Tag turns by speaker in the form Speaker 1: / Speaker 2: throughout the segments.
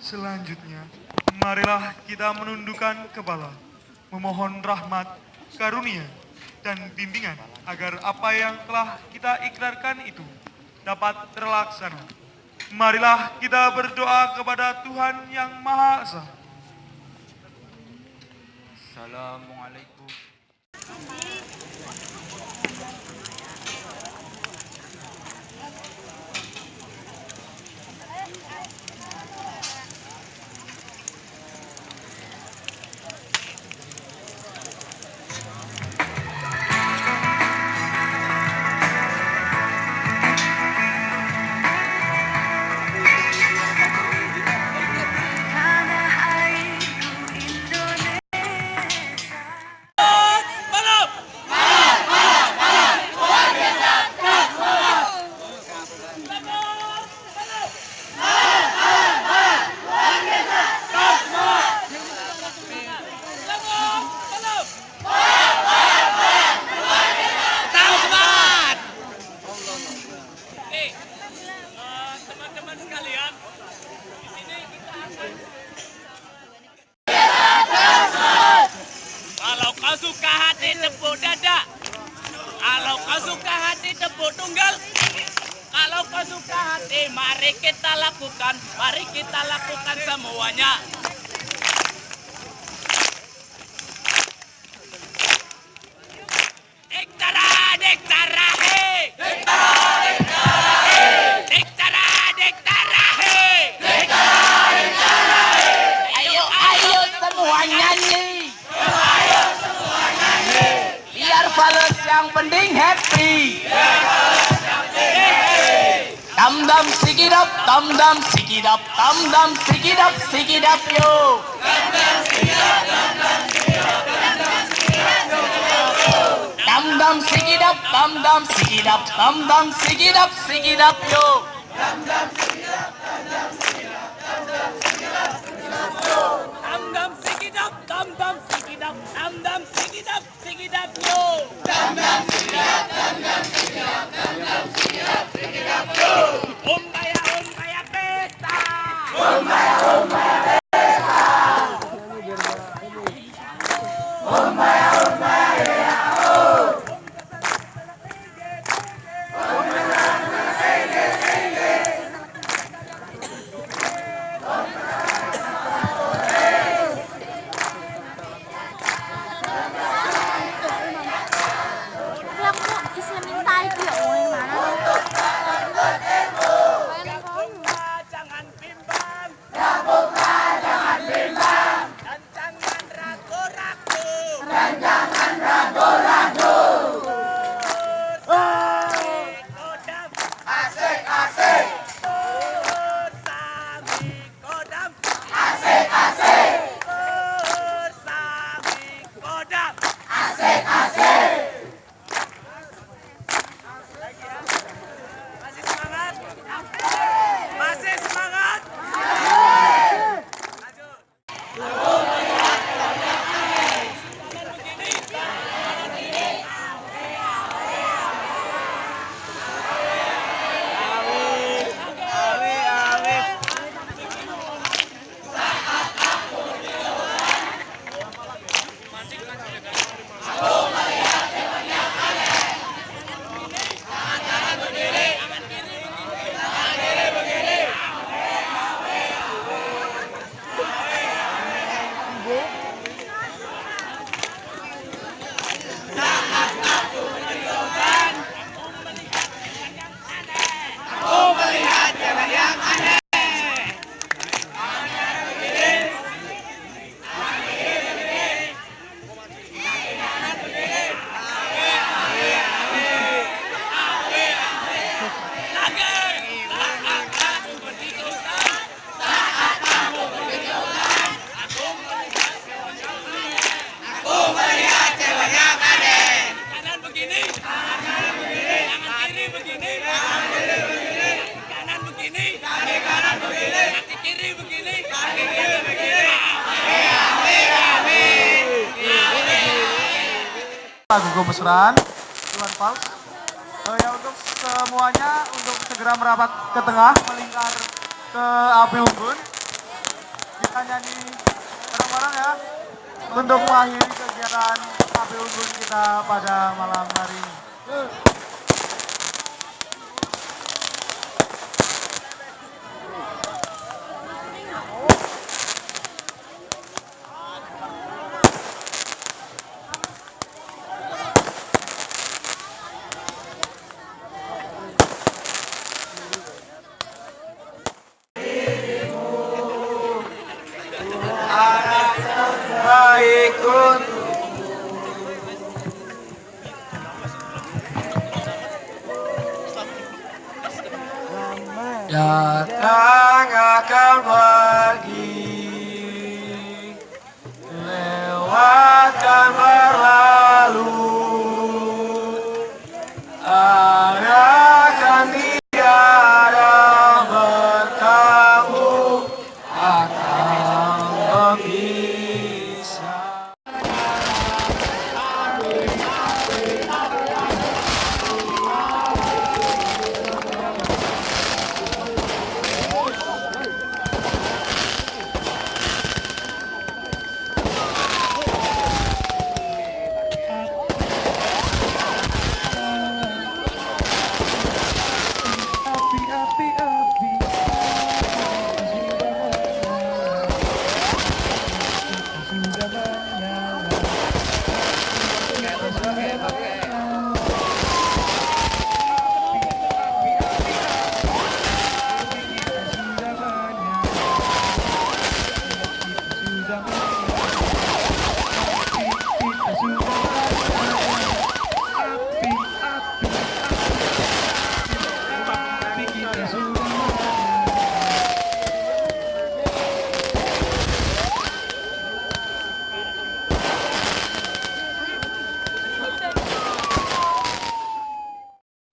Speaker 1: Selanjutnya, marilah kita menundukkan kepala, memohon rahmat, karunia, dan bimbingan agar apa yang telah kita ikrarkan itu dapat terlaksana. Marilah kita berdoa kepada Tuhan Yang Maha Esa.
Speaker 2: Assalamualaikum.
Speaker 3: Teman-teman sekalian, di sini kita akan. Kalau kau suka hati tepuk dada, kalau kau suka hati tepuk tunggal, kalau kau suka hati mari kita lakukan semuanya. Diktara, diktara, hei! Ayo semua nyanyi. Biar fales yang penting happy. Dam dam sikidap, dam dam sikidap, dam dam sikidap, sikidap yo. Dam dam sikidap, dam dam sikidap, dam dam sikidap, sikidap yo. Dam dam sikidap, dam dam sikidap, dam dam sikidap, sikidap yo. Dam dam sikidap, dam dam sikidap, dam dam sikidap, sikidap yo. Dam dam sikidap, dam dam sikidap, dam dam sikidap, sikidap yo. Umbaya pesta. Umbaya pesta. Umbaya ya.
Speaker 1: lagu Gomesran, Iwan Fals. Ya untuk semuanya untuk segera merapat ke tengah, melingkar ke api unggun. Kita nyanyi bareng-bareng ya untuk mengakhiri kegiatan api unggun kita pada malam hari ini. Datang akan pergi, lewatkan berlalu, akan tiada bertemu, akan berpisah.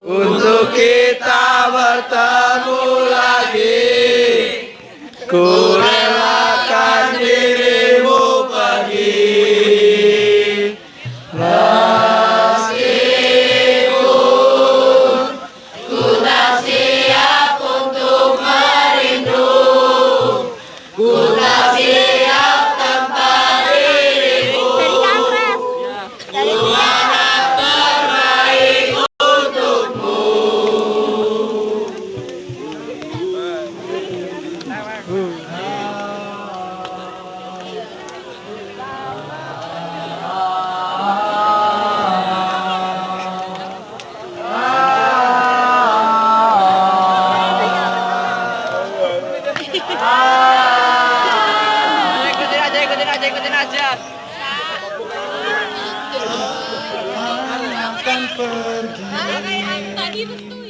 Speaker 1: Untuk kita bertemu lagi, ku relakan dirimu pergi. Meskipun ku tak siap untuk merindu, ku tak siap tanpa dirimu. Dari anak terbaik untukmu.
Speaker 3: Ikutin aja.
Speaker 1: Akan pergi.
Speaker 4: Tadi betul.